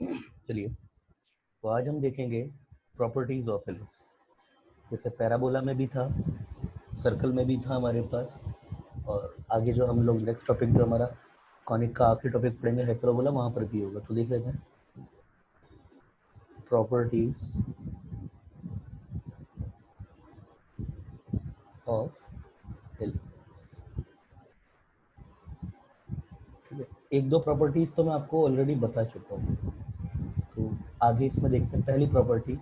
चलिए, तो आज हम देखेंगे प्रॉपर्टीज ऑफ एलिप्स। जैसे पैराबोला में भी था, सर्कल में भी था हमारे पास, और आगे जो हम लोग नेक्स्ट टॉपिक जो हमारा कॉनिक का आखिरी टॉपिक पढ़ेंगे हाइपरबोला, वहाँ पर भी होगा। तो देख लेते हैं प्रॉपर्टीज ऑफ एलिप्स। ठीक है, एक दो प्रॉपर्टीज तो मैं आपको ऑलरेडी बता चुका हूँ, तो आगे इसमें देखते हैं। पहली प्रॉपर्टी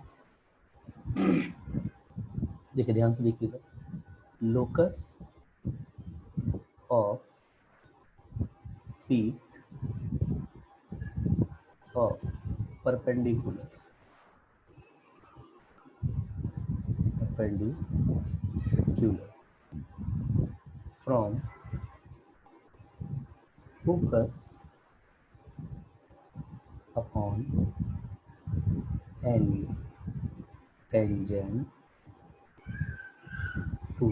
देखिए, ध्यान से देखिएगा। Locus of feet of perpendicular from focus upon any tangent to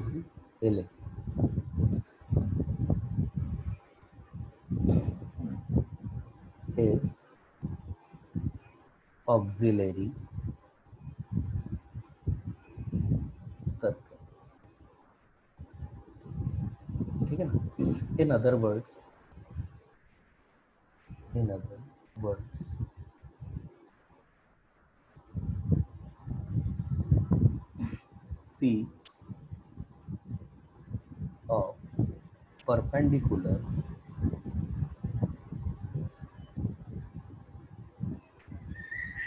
ellipse is auxiliary circle। ठीक है ना? In other words feet of perpendicular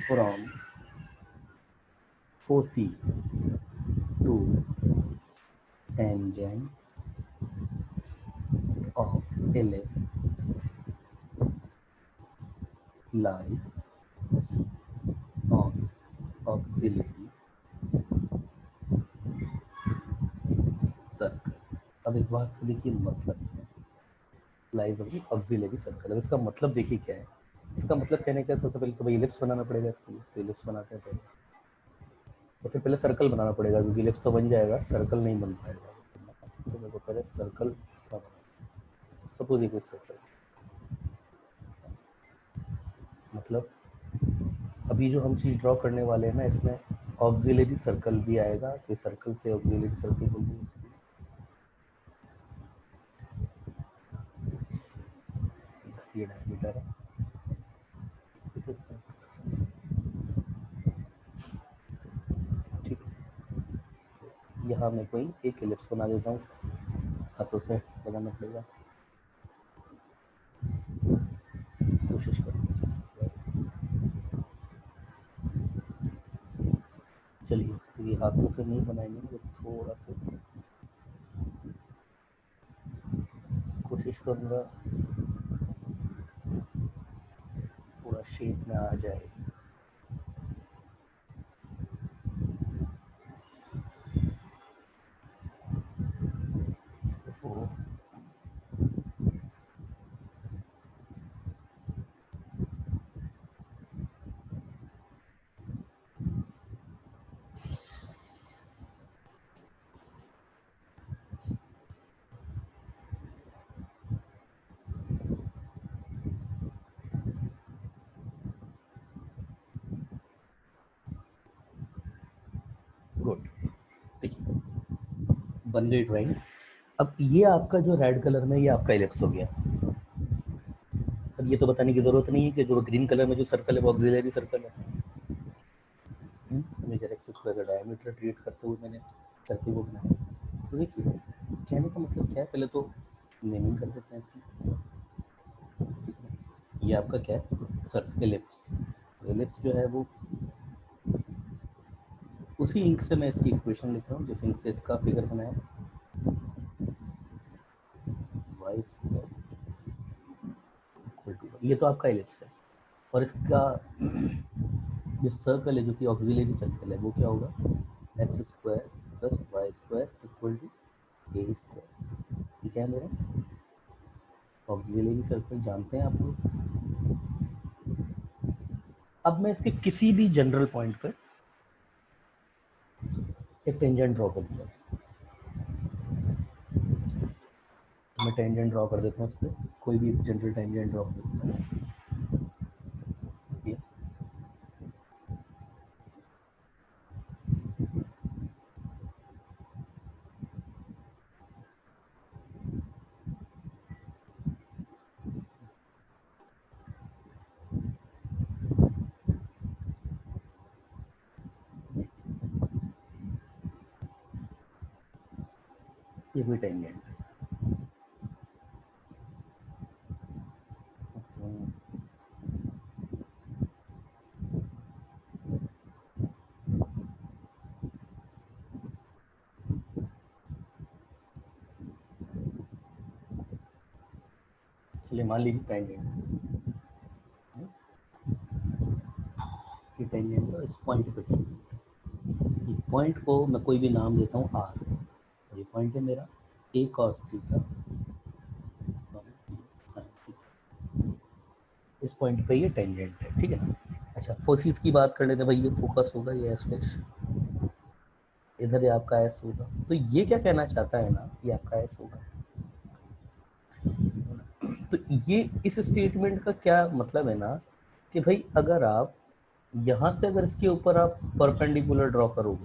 from foci to tangent of ellipse lies on auxiliary circle. अब इस बात को देखिए, मतलब क्या है, lies of the auxiliary circle. अब इसका मतलब देखिए क्या है। इसका मतलब कहने का सबसे पहले तो भाई इलिप्स बनाना पड़ेगा इसके लिए, तो इलिप्स बनाते हैं पहले, तो फिर पहले सर्कल बनाना पड़ेगा, क्योंकि इलिप्स तो बन जाएगा, सर्कल नहीं बन पाएगा। तो मेरे को पहले सर्कल बनाना। सपोज ये कोई सर्कल, मतलब अभी जो हम चीज़ ड्रॉ करने वाले हैं ना, इसमें ऑक्सिलरी सर्कल भी आएगा, कि सर्कल से ऑक्सिलरी सर्कल बोल देंगे। ये डायमीटर है, ठीक है। यहाँ मैं कोई एक एलिप्स बना देता हूँ, हाथों से बनाना पड़ेगा, कोशिश करूँगा। चलिए, तो ये हाथों से नहीं बनाएंगे, तो थोड़ा सा कोशिश करूँगा पूरा शेप में आ जाए। तो गुड, देखिए बन गई ड्राइंग। अब ये आपका जो रेड कलर में, ये आपका इलिप्स हो गया। अब ये तो बताने की जरूरत नहीं है कि जो ग्रीन कलर में जो सर्कल है वो ऑक्सिलरी सर्कल है। मेजर एक्सिस स्क्वायर का डायमीटर क्रिएट करते हुए मैंने सर्कल को बनाया। तो देखिए, कहने का मतलब क्या है, पहले तो नेमिंग कर देते हैं इसकी। ये आपका क्या है, सर्कल एलिप्स। एलिप्स जो है वो उसी इंक से मैं इसकी इक्वेशन लिख रहा हूँ, जिस इंक से इसका फिगर बनाया, वाई स्क्वायर इक्वल टू, ये तो आपका एलिप्स है। और इसका जो सर्कल है, जो कि ऑक्सिलरी सर्कल है, वो क्या होगा, x square plus Y square equal to a square. ठीक है, मेरा ऑक्सिलरी सर्कल जानते हैं आप लोग। अब मैं इसके किसी भी जनरल पॉइंट पर एक टेंजेंट ड्रॉ कर दूंगा। तो मैं टेंजेंट ड्रॉ कर देता हूँ उस पर, कोई भी जनरल टेंजेंट ड्रॉ कर दूंगा। ये कोई टेंजेंट है। चलिए मान लीजिए टेंजेंट, ये टेंजेंट है, इस पॉइंट पे टेंजेंट, ये पॉइंट को मैं कोई भी नाम देता हूँ आर, और ये पॉइंट है मेरा ए कॉस थीटा, इस पॉइंट पे ये टेंजेंट है, ठीक है ना। अच्छा फोर्सिस की बात कर लेते हैं भाई, ये फोकस होगा, ये एस डैश, इधर ये आपका एस होगा, तो ये क्या कहना चाहता है ना, ये आपका एस होगा। तो ये इस स्टेटमेंट का क्या मतलब है ना, कि भाई अगर आप यहाँ से अगर इसके ऊपर आप परपेंडिकुलर ड्रॉ करोगे,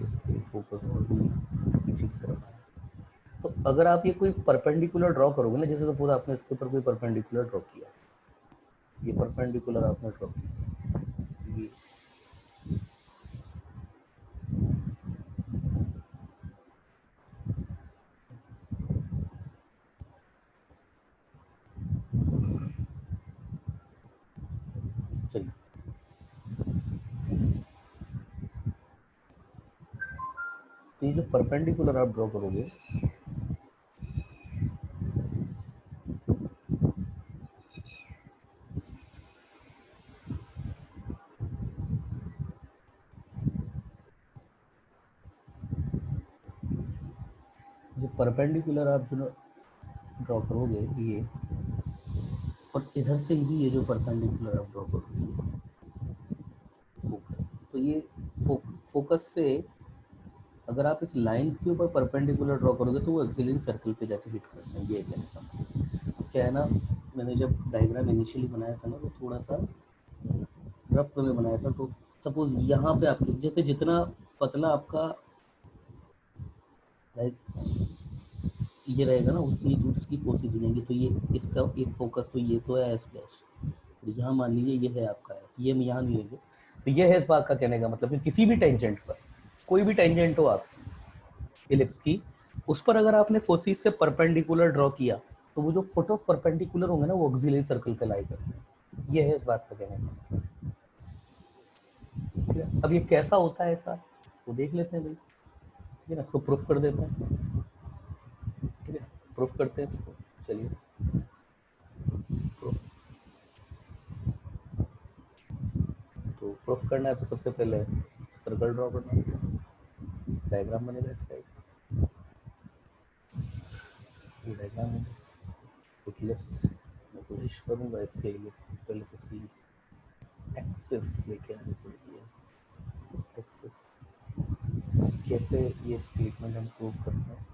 इस पे फोकस और भी पीछे की तरफ है। तो अगर आप ये कोई परपेंडिकुलर ड्रॉ करोगे ना, जैसे सपोज आपने इसके ऊपर कोई परपेंडिकुलर ड्रॉ किया, ये परपेंडिकुलर आपने ड्रॉ किया, ये चलिए, तो ये जो परपेंडिकुलर आप ड्रॉ करोगे, जो परपेंडिकुलर आप जो ड्रॉ करोगे ये, और इधर से भी ये जो परपेंडिकुलर आप ड्रॉ करोगे फोकस, तो ये फोकस से अगर आप इस लाइन के ऊपर परपेंडिकुलर ड्रॉ करोगे तो वो एक्सिलरी सर्कल पे जाके हिट करते हैं, ये कहने का मतलब क्या है ना। मैंने जब डायग्राम इनिशियली बनाया था ना, वो थोड़ा सा रफ में बनाया था, तो सपोज यहाँ पे आपके जैसे जितना पतला आपका ये रहेगा ना, उतनी दूर इसकी कोशिश लेंगे, तो ये इसका एक फोकस तो ये तो है एस डैश, और यहाँ मान लीजिए ये है आपका एस, ये हम यहाँ नहीं लेंगे। तो ये है इस बात का कहने का मतलब कि किसी भी टेंजेंट पर, कोई भी टेंजेंट हो आप इलिप्स की, उस पर अगर आपने फोसिस से परपेंडिकुलर ड्रॉ किया, तो वो जो फोटो परपेंडिकुलर होंगे ना, वो ऑक्सिलरी सर्कल पे लाई करते हैं। ये है इस बात का कहने का। ठीक है, अब ये कैसा होता है ऐसा, वो देख लेते हैं भाई, ठीक है ना, इसको प्रूफ कर देते हैं, ठीक है, प्रूफ करते हैं इसको। चलिए प्रूफ, तो प्रूफ करना है तो सबसे पहले सर्कल ड्रॉ करना है, डायग्राम बनेगा इसका एक, ये डायग्राम है, इक्लिप्स मैं कोशिश करूँगा इसके लिए पहले तो उसकी एक्सेस लेके आने पड़ेगी, एक्सेस कैसे ये स्टेटमेंट हम प्रूव करते हैं।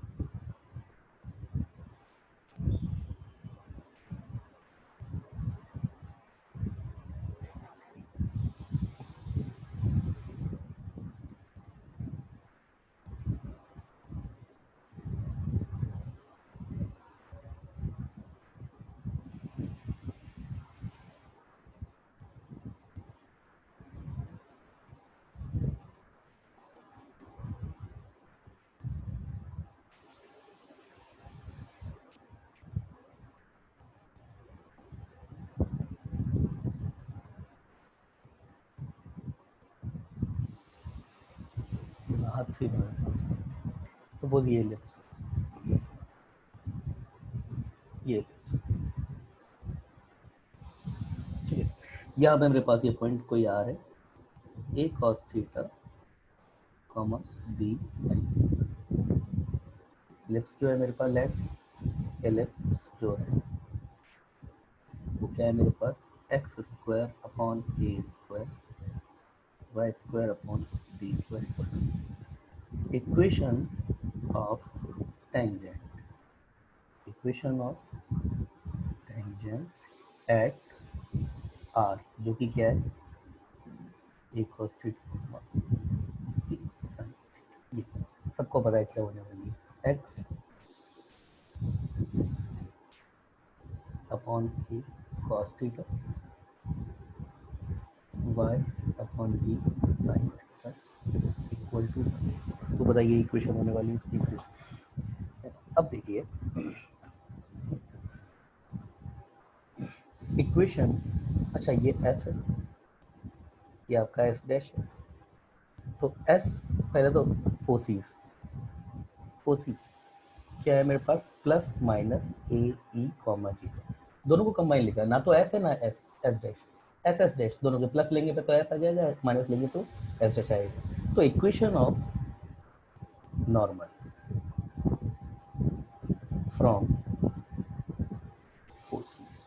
हाथ से बनाना, सपोज ये लिप्स, ये ठीक है, यहाँ पे मेरे पास ये पॉइंट कोई आर है, A cos theta comma B sine, ellipse जो है मेरे पास लेफ्ट, एलिप्स जो है वो क्या है मेरे पास, X square upon A square Y square upon B square, equation of tangent, equation of tangent at R, जो कि क्या है ए कॉस थीटा, ये सबको पता है क्या होने वाली है, x upon a cos theta y upon B sine theta equal to, तो बताइए इक्वेशन होने वाली इसकी इक्वेशन। अब देखिए इक्वेशन, अच्छा ये एस है, ये आपका एस डैश है, तो एस पहले तो फोसीस, फोसी क्या है मेरे पास, प्लस माइनस ए ई कॉमा जी, दोनों को कंबाइन लिखा है, ना तो एस है ना S, S dash, S S dash, दोनों के प्लस लेंगे तो एस आ जाएगा, माइनस लेंगे तो एस डैश आएगा। तो equation of normal from forces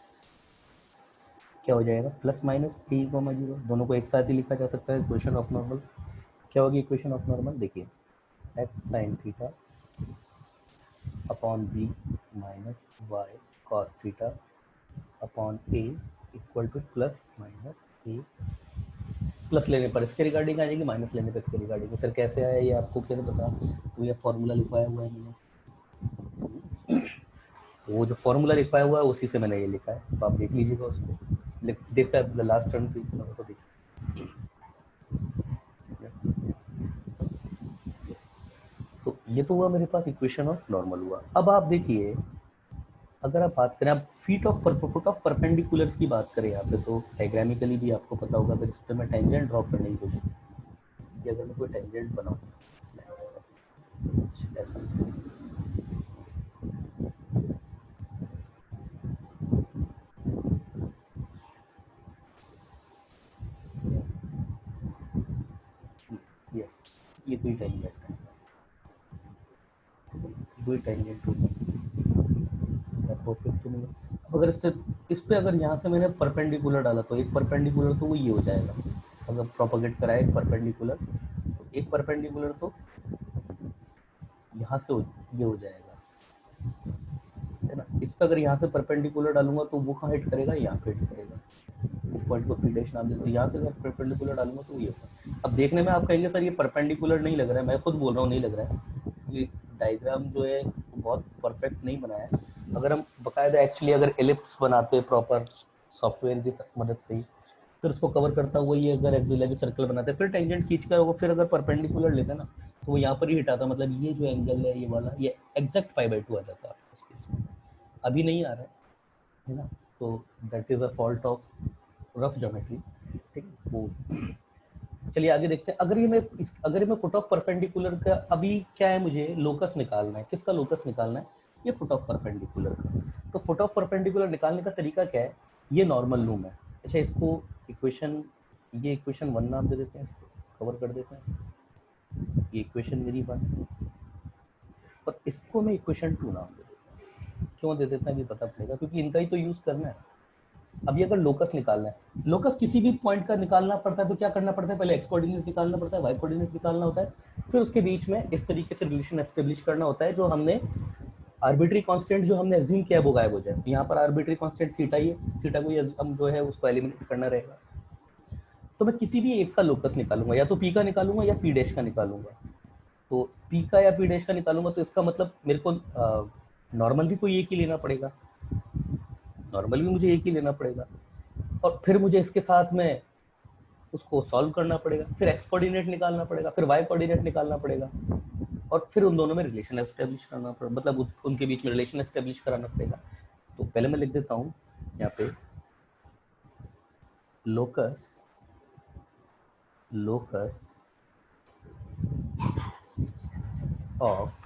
क्या हो जाएगा, प्लस माइनस ए कॉमा जीरो, दोनों को एक साथ ही लिखा जा सकता है। इक्वेशन ऑफ नॉर्मल क्या होगी, इक्वेशन ऑफ नॉर्मल देखिए X sine theta upon B minus Y cos theta upon A equal to plus minus A, plus लेने पर इसके रिगार्डिंग आ जाएगी, माइनस लेने पर इसके रिगार्डिंग। सर कैसे आया ये आपको कैसे पता, तो ये फॉर्मूला लिखवाया हुआ है मैंने, वो जो फॉर्मूला लिखवाया हुआ है उसी से मैंने ये लिखा है, तो आप देख लीजिएगा उसको, देखता है लास्ट टर्म भी तो देखिए। यस, तो ये तो हुआ मेरे पास इक्वेशन ऑफ नॉर्मल हुआ। अब आप देखिए अगर आप बात करें, आप फुट ऑफ परपेंडिकुलर्स की बात करें यहाँ पे, तो डायग्रामिकली भी आपको पता होगा, अगर इस पर मैं टेंजेंट ड्रॉप करने की कोशिश कि अगर मैं कोई टेंजेंट बनाऊँ ऐसा, यस ये कोई टेंजेंट है, कोई टेंजेंट होगा परफेक्ट तो नहीं है। अब अगर इससे इस पे अगर यहाँ से मैंने परपेंडिकुलर डाला तो एक परपेंडिकुलर तो वो ये हो जाएगा, अगर प्रोपोगेट कराए एक परपेंडिकुलर, तो एक परपेंडिकुलर तो यहाँ से ये हो जाएगा, है ना। इस पर अगर यहाँ से परपेंडिकुलर डालूंगा तो वो कहाँ हिट करेगा, यहाँ पे हिट करेगा, इस पॉइंट को पी डैश नाम देते हैं, यहाँ से अगर परपेंडिकुलर डालूंगा तो ये होगा। अब देखने में आप कहेंगे सर ये परपेंडिकुलर नहीं लग रहा है, मैं खुद बोल रहा हूँ नहीं लग रहा है, ये डायग्राम जो है बहुत परफेक्ट नहीं बनाया है। अगर हम बाकायदा एक्चुअली अगर एलिप्स बनाते प्रॉपर सॉफ्टवेयर की मदद से ही, फिर उसको कवर करता हुआ ये अगर एक्सिलरी सर्कल बनाते फिर टेंजेंट खींच कर वो फिर अगर परपेंडिकुलर लेते ना तो वो यहाँ पर ही हिट आता, मतलब ये जो एंगल है ये वाला ये एग्जैक्ट π/2 आ जाता है उस केस में, अभी नहीं आ रहा है ना। तो that is a fault of rough geometry, ठीक है वो। चलिए आगे देखते हैं, अगर ये मैं फुट ऑफ परपेंडिकुलर का अभी क्या है, मुझे लोकस निकालना है, किसका लोकस निकालना है, ये फुट ऑफ परपेंडिकुलर का। तो फुट ऑफ परपेंडिकुलर निकालने का तरीका क्या है, ये नॉर्मल लूम है, अच्छा इसको इक्वेशन, ये इक्वेशन 1 नाम दे देते हैं, इसको कवर कर देते हैं इसको। ये इक्वेशन मेरी 1 और इसको मैं इक्वेशन 2 नाम दे देता हूँ। क्यों दे देता है ये पता पड़ेगा, क्योंकि इनका ही तो यूज करना है। अभी अगर लोकस निकालना है, लोकस किसी भी पॉइंट का निकालना पड़ता है तो क्या करना पड़ता है, पहले एक्स कोऑर्डिनेट निकालना पड़ता है, वाई कोऑर्डिनेट निकालना होता है, फिर उसके बीच में इस तरीके से रिलेशन एस्टेब्लिश करना होता है, जो हमने आर्बिट्री कांस्टेंट जो हमने एज्यूम किया वो गायब हो जाए। यहाँ पर आर्बिट्री कांस्टेंट थीटा ही है, थीटा को हम जो है उसको एलिमिनेट करना रहेगा। तो मैं किसी भी एक का लोकस निकालूंगा, या तो पी का निकालूंगा या पी डैश का निकालूंगा। तो पी का या पी डैश का निकालूंगा तो इसका मतलब मेरे को नॉर्मल भी कोई एक ही लेना पड़ेगा, नॉर्मल भी मुझे एक ही लेना पड़ेगा, और फिर मुझे इसके साथ में उसको सॉल्व करना पड़ेगा, फिर एक्स कोऑर्डिनेट निकालना पड़ेगा, फिर वाई कोऑर्डिनेट निकालना पड़ेगा, और फिर उन दोनों में रिलेशन एस्टेब्लिश करना पड़ेगा, मतलब उनके बीच में रिलेशन एस्टेब्लिश कराना पड़ेगा। तो पहले मैं लिख देता हूँ यहाँ पे locus, locus of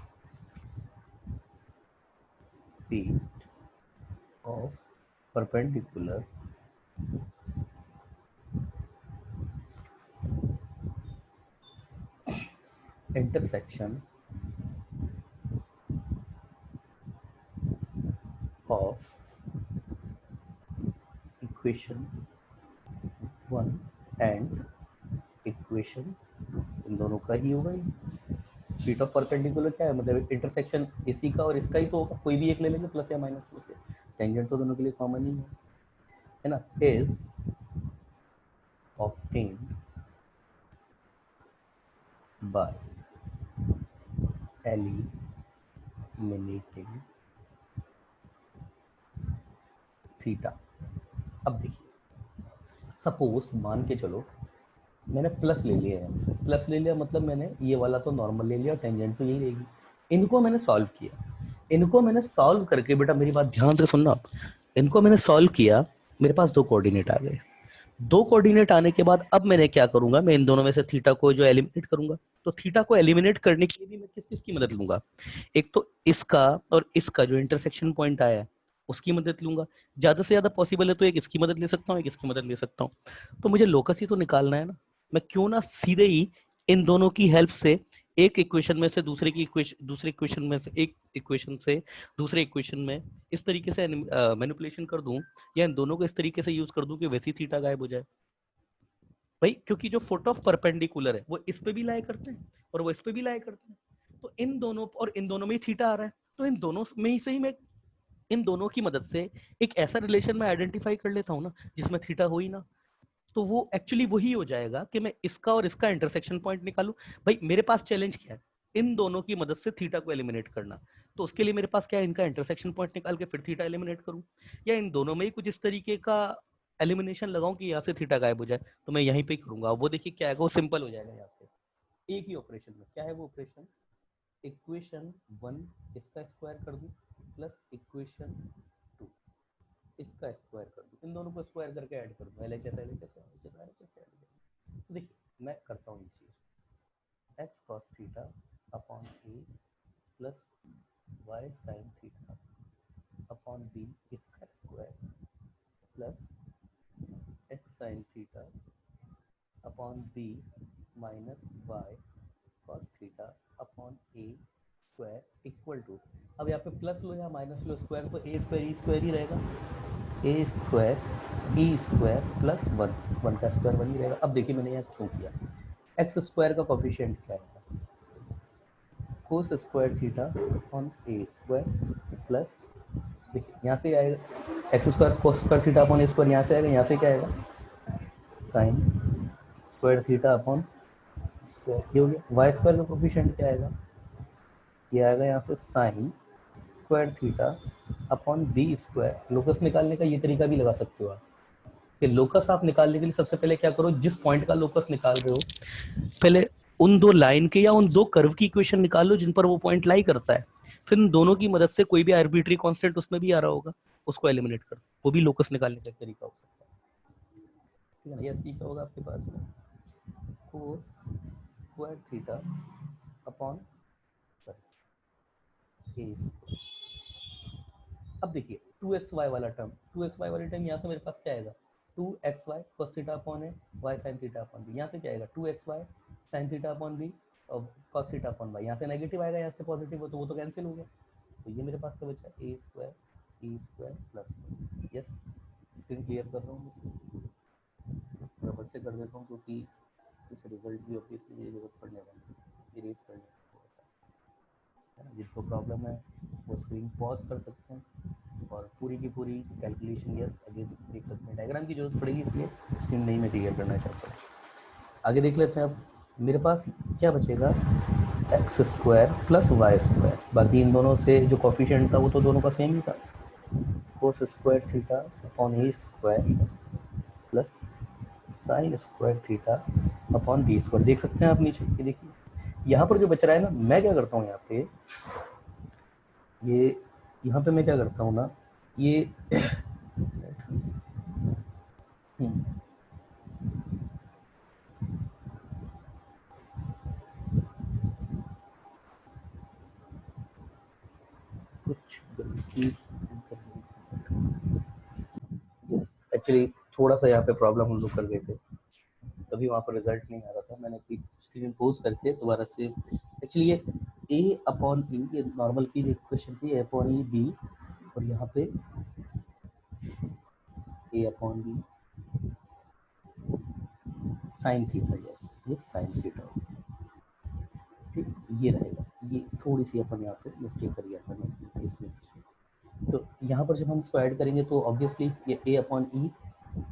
feet of perpendicular intersection of equation 1 and equation, इन दोनों का ही होगा। फीट ऑफ परपेंडिकुलर क्या है, मतलब इंटरसेक्शन इसी का और इसका ही तो होगा, कोई भी एक ले लेंगे प्लस या माइनस में से, टेंजेंट तो दोनों के लिए कॉमन ही है ना। Is obtained by eliminating theta. अब देखिए सपोज मान के चलो मैंने प्लस ले लिया यहाँ से, प्लस ले लिया मतलब मैंने ये वाला तो नॉर्मल ले लिया, टेंजेंट तो यही रहेगी। इनको मैंने सॉल्व किया, इनको मैंने सॉल्व करके, बेटा मेरी बात ध्यान से सुनना, इनको मैंने सॉल्व किया, मेरे पास दो कोऑर्डिनेट आ गए। दो कोऑर्डिनेट आने के बाद अब मैंने क्या करूंगा, मैं इन दोनों में से थीटा को जो एलिमिनेट करूंगा, तो थीटा को एलिमिनेट करने के लिए भी मैं किस किस की मदद लूंगा, एक तो इसका और इसका जो इंटरसेक्शन पॉइंट आया है उसकी मदद लूंगा, ज्यादा से ज्यादा पॉसिबल है तो एक इसकी मदद ले सकता हूँ, एक इसकी मदद ले सकता हूँ। तो मुझे लोकस ही तो निकालना है ना, मैं क्यों ना सीधे ही इन दोनों की हेल्प से एक इक्वेशन में से दूसरे की इक्वेशन, दूसरे इक्वेशन में से एक इक्वेशन से दूसरे इक्वेशन में इस तरीके से मैनिपुलेशन कर दूं, या इन दोनों को इस तरीके से यूज कर दूं कि वैसी थीटा गायब हो जाए। भाई क्योंकि जो फुट ऑफ परपेंडिकुलर है वो इस पे भी लाई करते हैं और वो इस पे भी लाई करते हैं, तो इन दोनों और इन दोनों में ही थीटा आ रहा है, तो इन दोनों में ही से ही मैं इन दोनों की मदद से एक ऐसा रिलेशन में आइडेंटिफाई कर लेता हूँ ना जिसमें थीटा हो ही ना, तो वो एक्चुअली वही हो जाएगा कि मैं इसका और इसका इंटरसेक्शन पॉइंट निकालूं। भाई मेरे पास चैलेंज क्या है, इन दोनों की मदद से थीटा को एलिमिनेट करना, तो उसके लिए मेरे पास क्या है, इनका इंटरसेक्शन पॉइंट निकाल के फिर थीटा एलिमिनेट करूं, या इन दोनों में ही कुछ इस तरीके का एलिमिनेशन लगाऊं कि यहाँ से थीटा गायब हो जाए, तो मैं यहीं पे ही करूंगा। वो देखिए क्या है, वो सिंपल हो जाएगा यहाँ से एक ही ऑपरेशन में। क्या है वो ऑपरेशन, इक्वेशन 1 इसका स्क्वायर कर दूं प्लस इक्वेशन 2 इसका स्क्वायर कर दूं, इन दोनों को स्क्वायर करके ऐड कर दूं, LHS LHS LHS LHS add. तो देखिए मैं करता हूँ ये चीज़, X cos theta upon A plus Y sine theta upon B इसका square plus X sine theta upon B minus Y cos theta upon A square equal to, अब यहाँ पे प्लस लो या माइनस लो, स्क्वायर तो ए square ही रहेगा, ए square E square plus one, one का square one ही रहेगा। अब देखिए मैंने यहाँ क्यों किया, एक्स स्क्वायर का कोफिशिएंट क्या है, कोस स्क्वायर थीटा अपॉन ए स्क्वायर प्लस, देखिए यहाँ से आएगा X square cos square theta upon ए स्क्वायर, यहाँ से आएगा, यहाँ से क्या आएगा sine square theta upon square, ये हो गया। वाई स्क्वायर का कोफिशिएंट क्या आएगा, ये आएगा यहाँ से sine square theta upon B square. Locus निकालने का ये तरीका भी लगा सकते हो आप, कि लोकस आप निकालने के लिए सबसे पहले क्या करो, जिस पॉइंट का लोकस निकाल रहे हो पहले उन दो लाइन के या उन दो कर्व की इक्वेशन निकाल लो जिन पर वो पॉइंट लाई करता है, फिर उन दोनों की मदद से कोई भी आर्बिट्री कांस्टेंट उसमें भी आ रहा होगा उसको एलिमिनेट कर, वो भी लोकस निकालने का तरीका हो सकता है। ठीक है ना, यह सीखा होगा आपके पास में, कोस स्क्वायर थीटा अपॉन ए स्क्वायर। अब देखिए 2xy वाला टर्म, 2xy वाले टर्म यहाँ से मेरे पास क्या आएगा, 2xy cos theta upon A Y sine theta upon B, यहाँ से क्या आएगा 2xy sine theta upon B और cos थीटा अपॉन वाई, यहाँ से नेगेटिव आएगा यहाँ से पॉजिटिव हो तो वो तो कैंसिल हो गया, तो ये मेरे पास क्या बचा, A square E square plus, yes screen clear कर रहा हूँ मैं रबड़ से कर देता हूँ क्योंकि इस रिजल्ट भी ऑब्वियसली मुझे जरूरत पड़ने वाली है, इरेज करने है ना। जिनको प्रॉब्लम है वो स्क्रीन पॉज कर सकते हैं और पूरी की पूरी कैलकुलेशन यस आगे देख सकते हैं, डायग्राम की जरूरत पड़ेगी इसलिए स्क्रीन नहीं मैं क्लियर करना चाहता हूँ। आगे देख लेते हैं। अब मेरे पास क्या बचेगा, x square plus Y square, बाकी इन दोनों से जो कॉफिशिएंट था वो तो दोनों का सेम ही था, कोस स्क्वायर थीटा अपॉन ए square plus sine square theta upon B square. देख सकते हैं आप नीचे, ये देखिए यहाँ पर जो बच रहा है ना, मैं क्या करता हूँ यहाँ पे, ये यहाँ पे मैं क्या करता हूँ ना, ये कुछ गलती यस एक्चुअली थोड़ा सा यहाँ पे प्रॉब्लम हम लोग कर गए थे, तभी वहाँ पर रिजल्ट नहीं आ रहा था। मैंने स्क्रीन पोज करके दोबारा से, एक्चुअली ये ए अपॉन ई, ये नॉर्मल की इक्वेशन थी, ए अपॉन ई बी, और यहाँ पे A upon B sine theta, yes ये साइन थीटा, ठीक ये रहेगा। ये थोड़ी सी अपन यहाँ पे मिस्टेक कर गया था इसमें, तो यहाँ पर जब हम इसको ऐड करेंगे तो ऑब्वियसली ये ए अपॉन ई,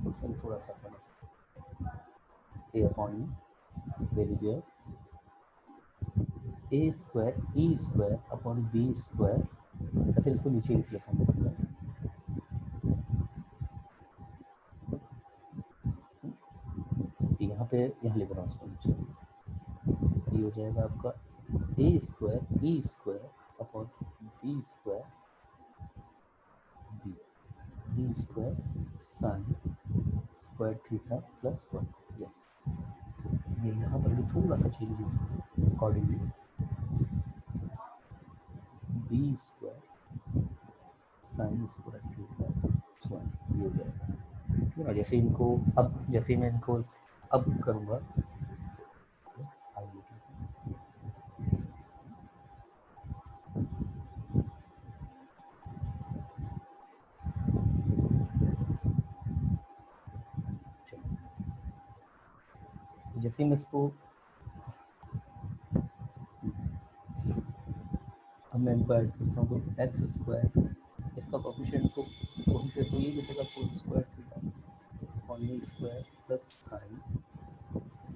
उसमें थोड़ा सा अपन ए अपॉन ई ले लीजिए, ए square E square upon B square, या फिर इसको नीचे लिख लेता हूँ, यहाँ पे यहाँ लिख रहा हूँ उसको नीचे, ये हो जाएगा आपका A square E square upon B square B square sine square theta plus 1। Yes, ये यहाँ पर भी थोड़ा सा चेंज है accordingly, B square sine square theta plus 1 ये हो जाएगा, ठीक है ना। जैसे इनको अब जैसे मैं इनको अब करूँगा, यस आगे जैसे मैं इसको अब मैं इनको ऐड करता हूँ तो एक्स स्क्वायर इसका कोफिशिएंट तो ये बचेगा cos square theta upon A square plus sine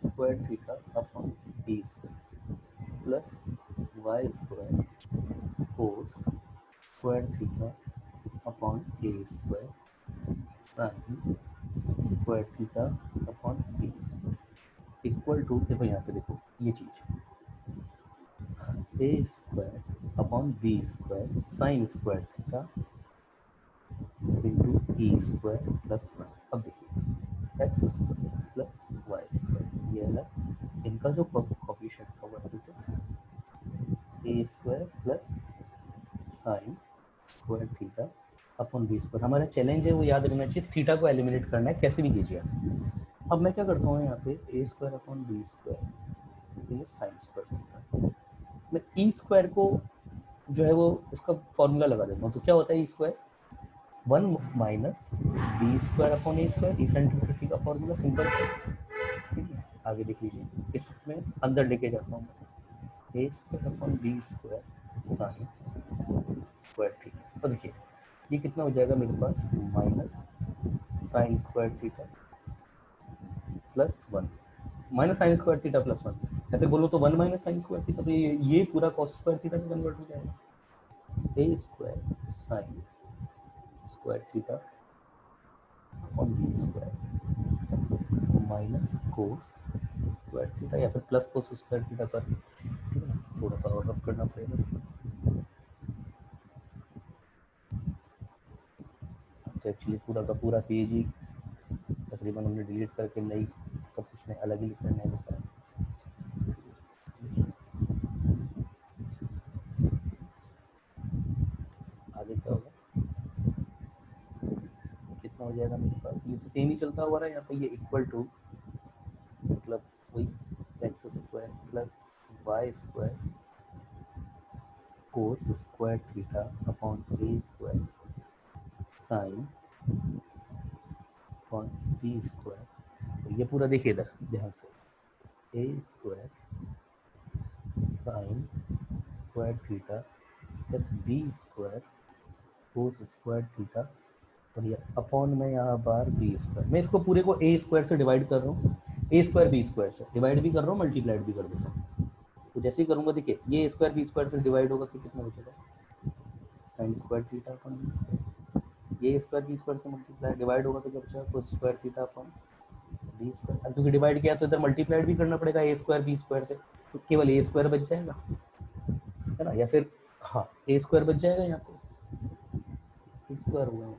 square theta upon B square plus Y square cos square theta upon A square sine square theta upon B square equal to, देखो यहाँ पे देखो ये चीज़ A square upon B square sine square theta into E square plus 1। अब देखिए X square plus Y square ये है इनका जो कोफिशिएंट था वो है A square plus sine square theta upon B square. हमारा चैलेंज है वो याद रखना चाहिए, थीटा को एलिमिनेट करना है कैसे भी कीजिए। अब मैं क्या करता हूँ यहाँ पे A square upon B square sine square theta, मैं ई स्क्वायर को जो है वो उसका फॉर्मूला लगा देता हूँ, तो क्या होता है E square 1 minus B square upon ए स्क्वायर, इसेंट्रिसिटी का फॉर्मूला सिंपल है, ठीक है। आगे देख लीजिए, इसमें अंदर लेके जाता हूँ A square upon B square sine square theta, तो देखिए ये कितना हो जाएगा मेरे पास minus sine square theta plus 1, minus sine square theta plus 1, ऐसे बोलो तो 1 माइनस साइन स्क्वायर थीटा, तो ये पूरा कॉस स्क्वायर थीटा में कन्वर्ट हो जाएगा A square sine square theta upon B square minus cos square theta या फिर plus cos square theta, sorry थोड़ा सा और रब करना पड़ेगा। तो एक्चुअली पूरा का पूरा पेज ही तकरीबन हमने डिलीट करके नई सब कुछ नया अलग ही लिखना है लिखा है। आगे क्या होगा, कितना हो जाएगा मेरे पास, ये तो सेम ही चलता हुआ रहा है यहाँ पे, ये इक्वल टू मतलब वही X square plus Y square cos square theta upon ए square sine upon B square, तो ये पूरा देखिए इधर ध्यान से, A square sine square theta plus B square cos square theta और ये अपॉन में यहाँ बार बी स्क्वायर, मैं इसको पूरे को ए स्क्वायर से डिवाइड कर रहा हूँ, ए स्क्वायर बी स्क्वायर से डिवाइड भी कर रहा हूँ मल्टीप्लाइड भी कर देता हूँ, तो जैसे ही करूँगा देखिए ये स्क्वायर बी स्क्वायर से डिवाइड होगा तो कितना बचेगा sine square theta upon B square, ये स्क्वायर बी स्क्वायर से मल्टीप्लाई डिवाइड होगा तो क्या बचेगा cos square theta upon B square, अब क्योंकि डिवाइड किया तो इधर मल्टीप्लाइड भी करना पड़ेगा ए स्क्वायर बी स्क्वायर से, तो केवल ए स्क्वायर बच जाएगा, है ना, या फिर हाँ ए स्क्वायर बच जाएगा यहाँ पे ए स्क्वायर हुआ है,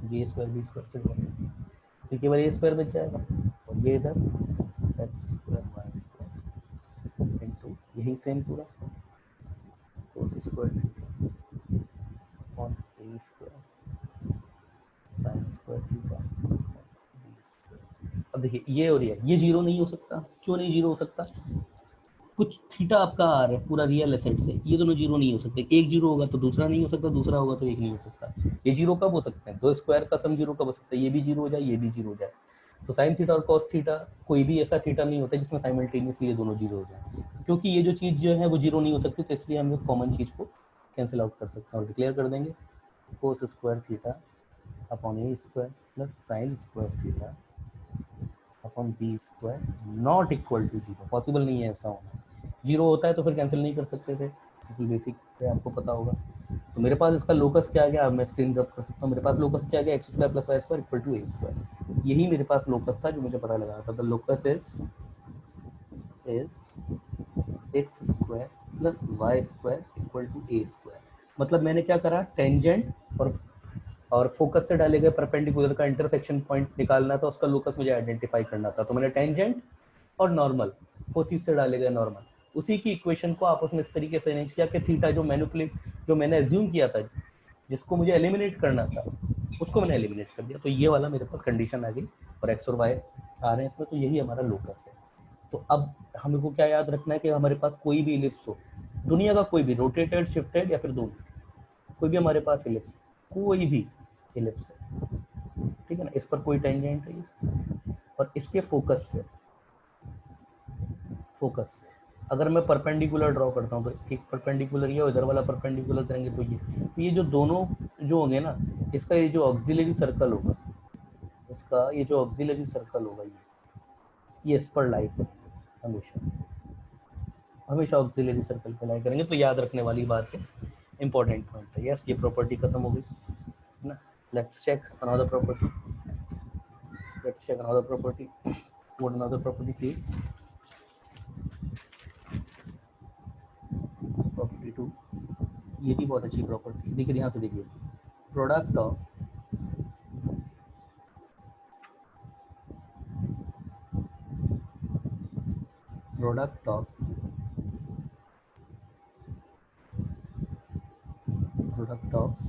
बी स्क्वायर बी स्क्वायर से तो केवल ए स्क्वायर बच जाएगा और ये इधर x square Y square into यही सेम पूरा कोस स्क्वायर थीटा अपॉन ए स्क्वायर साइन स्क्वायर थीटा। अब देखिए ये और ये जीरो नहीं हो सकता, क्यों नहीं जीरो हो सकता, कुछ थीटा आपका आ रहा है पूरा रियल एसेट से, ये दोनों जीरो नहीं हो सकते, एक जीरो होगा तो दूसरा नहीं हो सकता, दूसरा होगा तो एक नहीं हो सकता, ये जीरो कब हो सकते हैं, दो स्क्वायर का सम जीरो कब हो सकता है, ये भी जीरो हो जाए ये भी जीरो हो जाए, तो साइन थीटा और कॉस थीटा कोई भी ऐसा थीटा नहीं होता जिसमें साइमल्टेनियसली ये दोनों जीरो हो जाए, क्योंकि ये जो चीज़ जो है वो जीरो नहीं हो सकती, तो इसलिए हम कॉमन चीज़ को कैंसिल आउट कर सकते हैं और डिक्लेयर कर देंगे cos square theta upon A square plus sine square theta upon B square not equal to zero, possible नहीं है ऐसा होना, जीरो होता है तो फिर कैंसिल नहीं कर सकते थे, क्योंकि बेसिक पे आपको पता होगा, तो मेरे पास इसका लोकस क्या आ गया, अब मैं स्क्रीन ड्रॉप कर सकता हूँ। मेरे पास लोकस क्या आ गया, x square plus Y square equal to a square. यही मेरे पास लोकस था जो मुझे पता लगाना था। The locus is x square plus Y square equal to a square. मतलब मैंने क्या करा, टेंजेंट और फोकस से डाले गए परपेंडिकुलर का इंटरसेक्शन पॉइंट निकालना था, उसका लोकस मुझे आइडेंटिफाई करना था। तो मैंने टेंजेंट और नॉर्मल, फोसिस से डाले गए नॉर्मल, उसी की इक्वेशन को आपस में इस तरीके से अरेंज किया कि थीटा जो मैंने एज्यूम किया था, जिसको मुझे एलिमिनेट करना था, उसको मैंने एलिमिनेट कर दिया। तो ये वाला मेरे पास कंडीशन आ गई और एक्स और वाई आ रहे हैं इसमें, तो यही हमारा लोकस है। तो अब हमें को क्या याद रखना है कि हमारे पास कोई भी इलिप्स हो, दुनिया का कोई भी, रोटेटेड, शिफ्टेड या फिर दोनों, कोई भी हमारे पास इलिप्स, कोई भी इलिप्स है, ठीक है ना, इस पर कोई टेंजेंट है और इसके फोकस से अगर मैं परपेंडिकुलर ड्रॉ करता हूँ, तो एक परपेंडिकुलर ये, इधर वाला परपेंडिकुलर करेंगे तो ये जो दोनों जो होंगे ना, इसका ये जो ऑक्सिलरी सर्कल होगा, इसका ये जो ऑक्सिलरी सर्कल होगा, ये इस पर लाई करेंगे हमेशा, हमेशा ऑक्सिलरी सर्कल पे लाई करेंगे। तो याद रखने वाली बात है, इंपॉर्टेंट पॉइंट है। यस, ये प्रॉपर्टी खत्म हो गई है ना। Let's check another property, let's check another property. What another property says, property 2, ये भी बहुत अच्छी प्रॉपर्टी देखिए, यहाँ से देखिए, product of product of product of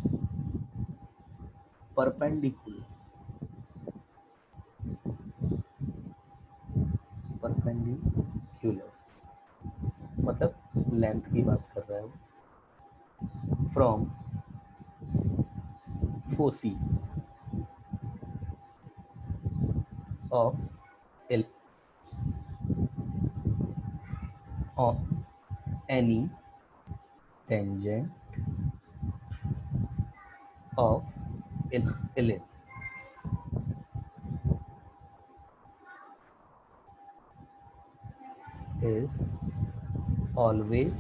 perpendicular perpendiculars, मतलब लेंथ की बात कर रहा है वो, from फोसीज of L on any tangent of ellipse is always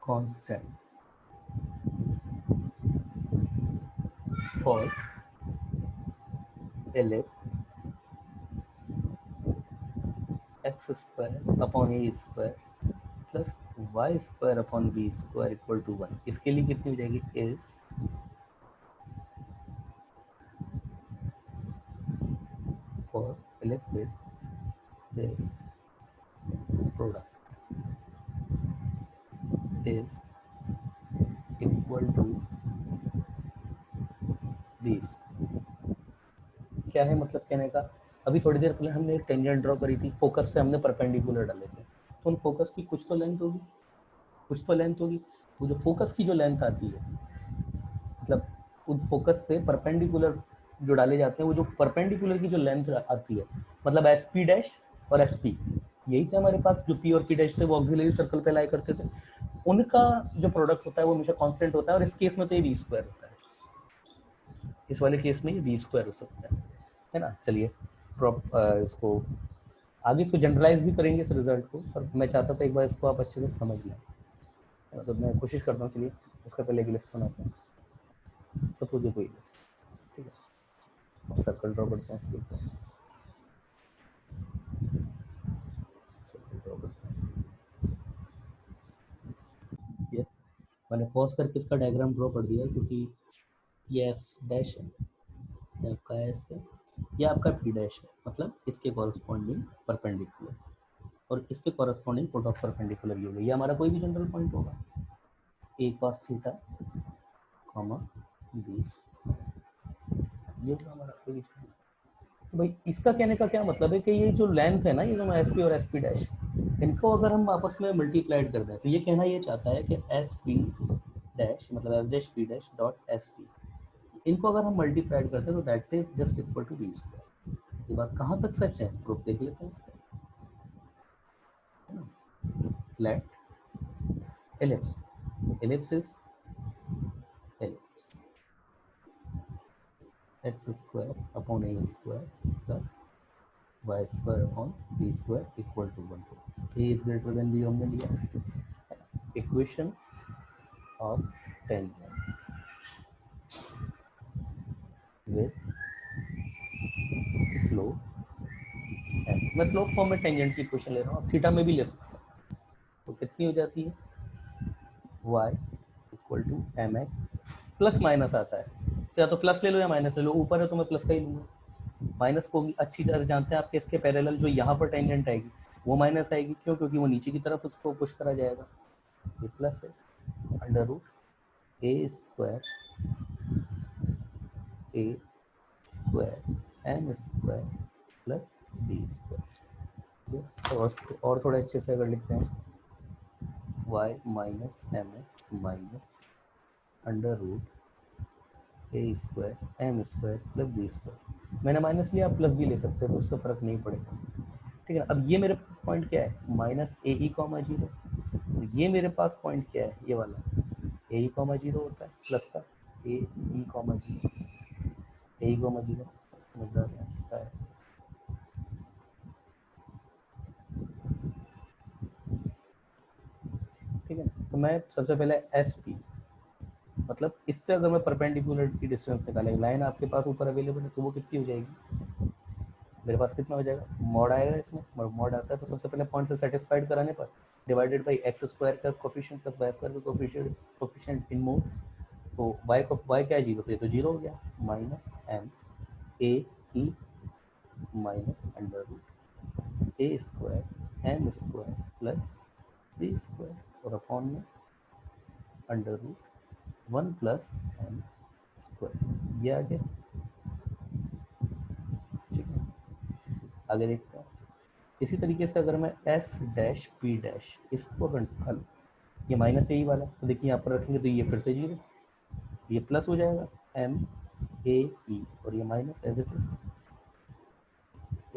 constant for ellipse x square upon a square plus Y square upon B square equal to 1। इसके लिए कितनी हो जाएगी, is for ellipse this product is equal to b. क्या है मतलब कहने का, अभी थोड़ी देर पहले हमने एक टेंजेंट ड्रॉ करी थी, फोकस से हमने परपेंडिकुलर डाले थे, तो उन फोकस की कुछ तो लेंथ होगी, कुछ तो लेंथ होगी। वो जो फोकस की जो लेंथ आती है, मतलब उन फोकस से परपेंडिकुलर जो डाले जाते हैं, वो जो परपेंडिकुलर की जो लेंथ आती है, मतलब एस पी डैश और एस पी, यही थे हमारे पास। जो पी और पी डैश थे वो ऑक्सिलरी सर्कल पे लाई करते थे, उनका जो प्रोडक्ट होता है वो हमेशा कांस्टेंट होता है, और इस केस में तो ये वी स्क्वायर होता है, इस वाले केस में ये वी स्क्वायर हो सकता है ना। चलिए इसको आगे इसको जनरलाइज भी करेंगे इस रिजल्ट को, पर मैं चाहता था एक बार इसको आप अच्छे से समझ लें, तो मैं कोशिश करता हूँ। चलिए उसका पहले एक इलिप्स बनाते हैं, सपोज ये कोई इलिप्स, ठीक है, सर्कल ड्रॉ करते हैं इसके ऊपर, सर्कल ड्रॉ करते हैं। ये मैंने पॉज करके इसका डायग्राम ड्रॉ कर दिया, क्योंकि ये एस डैश है, ये आपका एस है, ये आपका पी डैश है, मतलब इसके कॉरस्पॉन्डिंग परपेंडिकुलर, और इसके कॉरस्पॉन्डिंग फोट ऑफ परपेंडिकुलर, ये हमारा कोई भी जनरल पॉइंट होगा, ए कॉस थीटा कॉमा बी, ये तो हमारा कोई भी। तो भाई इसका कहने का क्या मतलब है कि ये जो लेंथ है ना, ये जो एस पी और एस पी डैश, इनको अगर हम आपस में मल्टीप्लाइड कर दें, तो ये कहना ये चाहता है कि एस पी डैश मतलब s dash P dash dot s p, इनको अगर हम मल्टीप्लाइड करते हैं तो that is just equal to b square. ये बात कहाँ तक सच है, प्रूफ देख लेते हैं इसका। Let ellipse, ellipse is ellipse x square upon a square plus y square upon b square equal to 1. A is greater than b हमने लिया, equation of tangent with slope m. मैं स्लोप फॉर्म में tangent की equation ले रहा हूँ, theta में भी ले सकता हूँ। तो कितनी हो जाती है, y equal to m x, plus minus आता है तो या तो प्लस ले लो या माइनस ले लो, ऊपर है तो मैं प्लस का ही लूँगा। माइनस को भी अच्छी तरह जानते हैं आपके, इसके पैरेलल जो यहाँ पर टेंजेंट आएगी वो माइनस आएगी, क्यों, क्योंकि वो नीचे की तरफ उसको पुश करा जाएगा। ये प्लस है, अंडर रूट ए square M square plus B square. Yes, और थोड़ा अच्छे से अगर लिखते हैं, y minus M X minus under root ए square M square plus B square. मैंने माइनस लिया, आप प्लस भी ले सकते हो, तो उससे फ़र्क नहीं पड़ेगा। ठीक है, अब ये मेरे पास पॉइंट क्या है, माइनस ए ई कॉमा जीरो। ये मेरे पास पॉइंट क्या है, ये वाला ए ई कॉमा जीरो होता है, प्लस का ए ई कॉमा जीरो, ए ई कॉमा जीरो समझदार होता है। ठीक है, तो मैं सबसे पहले एस पी, मतलब इससे अगर मैं परपेंडिकुलर की डिस्टेंस निकालेंगे, लाइन आपके पास ऊपर अवेलेबल है, तो वो कितनी हो जाएगी, मेरे पास कितना हो जाएगा, मॉड आएगा इसमें, मॉड आता है तो सबसे पहले पॉइंट से सेटिस्फाइड कराने पर डिवाइडेड बाई एक्स स्क्वायर का कोफिशिएंट प्लस वाई स्क्वायर का कोफिशिएंट इन मोड, तो वाई क्या है, जीरो, तो जीरो हो गया, minus m a e minus under root A square M square plus B square और अपॉन में under root one plus M square. ये आ गया। ठीक है, आगे देखते हैं। इसी तरीके से अगर मैं एस डैश पी डैश इसको अगर हल, ये माइनस ए वाला, तो देखिए यहाँ पर रखेंगे तो ये फिर से जीरो, ये प्लस हो जाएगा एम ए ई और ये minus as it is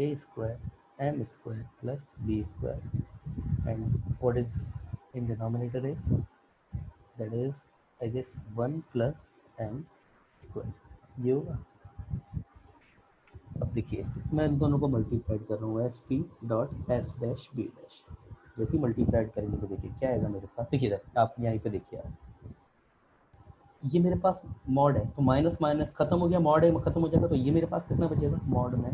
a square M square plus B square and what is in denominator is, that is I guess one plus M square. ये होगा। अब देखिए मैं इन दोनों को मल्टीप्लाइड कर रहा हूँ, s P dot S dash b dash, जैसे ही मल्टीप्लाइड करेंगे तो देखिए क्या आएगा मेरे पास, देखिए आप यहाँ पे देखिए आप, ये मेरे पास मॉड है तो माइनस माइनस खत्म हो गया, मॉड है खत्म हो जाएगा, तो ये मेरे पास कितना बचेगा, मॉड में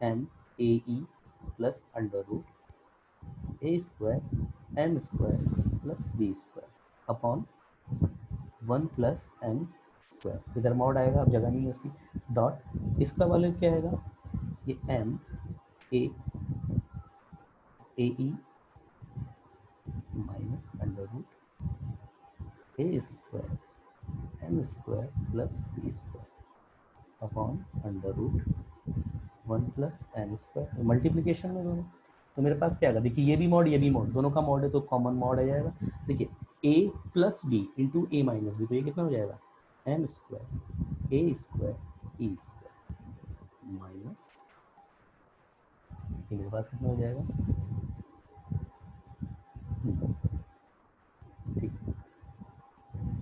m a e plus under root A square M square plus B square upon one plus M square, इधर मॉड आएगा, अब जगह नहीं है उसकी, डॉट इसका वाले क्या आएगा, ये m a e minus under root A square M square plus B square upon under root one plus M square, multiplication में दोनों, तो मेरे पास क्या आएगा, देखिए ये भी मॉड ये भी मॉड, दोनों का मॉड है तो कॉमन मॉड आ जाएगा। देखिए A plus B into A minus B, तो ये कितना हो जाएगा, M square A square E square minus, ये मेरे पास कितना हो जाएगा, ठीक है,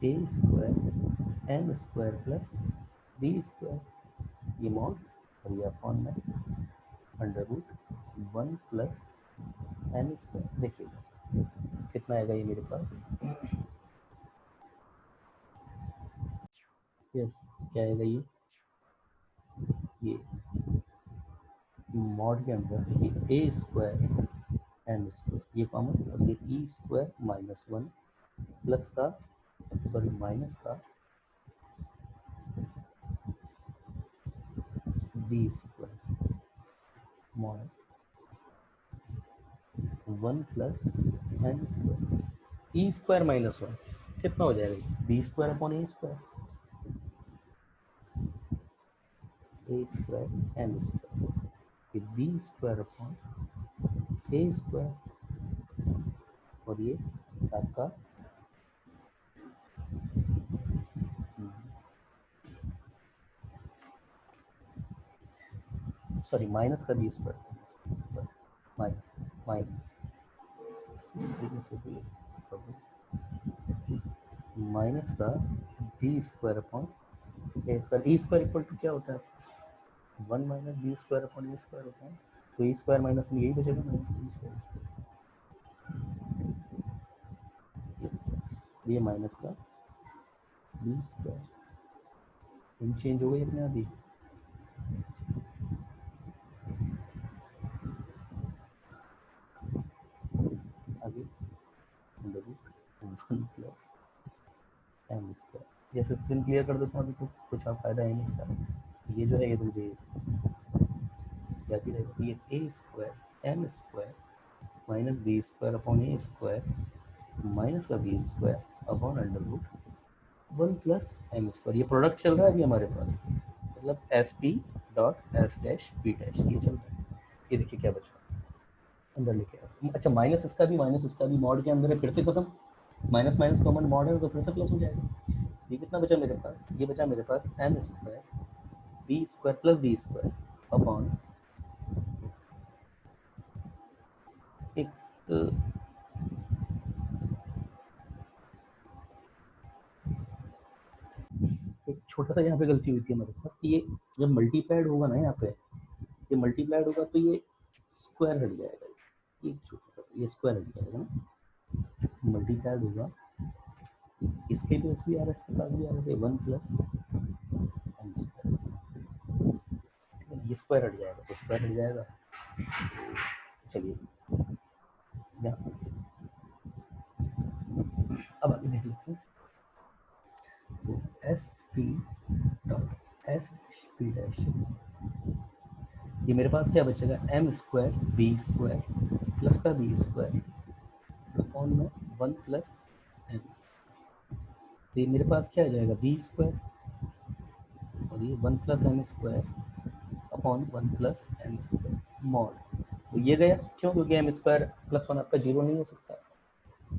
A square M square plus B square, ये मॉड और ये अपॉन में under root one plus M square. देखिए कितना आएगा ये मेरे पास, यस क्या आएगा ये मॉड के अंदर देखिए ए स्क्वायर एम स्क्वायर ये कॉमन, और ये E square minus one plus का, सॉरी माइनस का B square mod one plus M square, E square minus one कितना हो जाएगा, B square upon A square, A square M square, फिर B square upon ए square, और ये आपका sorry minus का B square, sorry minus minus minus का B square upon A square, E square equal to क्या होता है, one minus B square upon ए square होता है, तो ई स्क्वायर माइनस में यही बचेगा, माइनस बी स्क्वायर, यस, ये माइनस का बी स्क्वायर, इन चेंज हो गई अपने आप ही। आगे वन प्लस एम स्क्वायर। जैसे स्क्रीन क्लियर कर देता हूँ अभी, तो कुछ और फायदा है नहीं इसका। ये जो है ये तो मुझे याद ही रहेगा। ये ए square M square minus B square upon ए स्क्वायर माइनस का B square upon under root one plus M square. ये प्रोडक्ट चल रहा है अभी हमारे पास, मतलब S P dot S dash P dash ये चल रहा है। ये देखिए क्या बचा अंदर लेके आओ। अच्छा माइनस इसका भी मॉड के अंदर है, फिर से खत्म। माइनस माइनस कॉमन मॉड है तो फिर से प्लस हो जाएगा। ये कितना बचा मेरे पास, ये बचा मेरे पास M square B square plus B square upon एक एक छोटा सा यहाँ पे गलती हुई थी हमारे पास कि ये जब मल्टीप्लाइड होगा ना, यहाँ पे ये मल्टीप्लाइड होगा तो ये स्क्वायर हट जाएगा। ये छोटा सा ये स्क्वायर हट जाएगा ना, मल्टीप्लाइड होगा इसके पास भी आ रहा है, इसके पास भी आ रहा है, वन प्लस एम स्क्वायर, ये स्क्वायर हट जाएगा तो स्क्वायर हट जाएगा। चलिए यहाँ अब आगे देख लेते हैं। तो s P dot S dash P dash, ये मेरे पास क्या बचेगा, m square B square plus का बी स्क्वायर अपॉन में वन प्लस एम। तो ये मेरे पास क्या आ जाएगा, बी स्क्वायर और ये one plus M square upon one plus M square mod. तो ये गया क्यों, क्योंकि एम स्क्वायर प्लस वन आपका जीरो नहीं हो सकता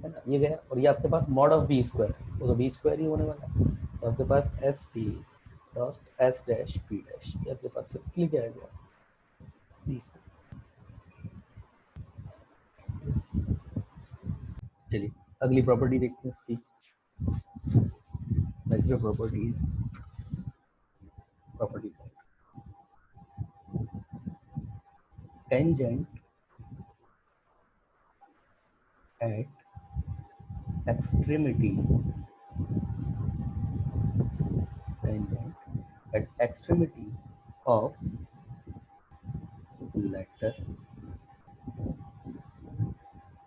है ना, ये गया। और ये आपके पास मॉड ऑफ बी स्क्वायर, वो तो बी स्क्वायर ही होने वाला है। तो आपके पास S P dot S dash P dash, ये आपके पास सिंपली क्या आ गया, बी स्क्वायर। चलिए अगली प्रॉपर्टी देखते हैं इसकी। नेक्स्ट जो प्रॉपर्टी है, property tangent at extremity, tangent at extremity of lattice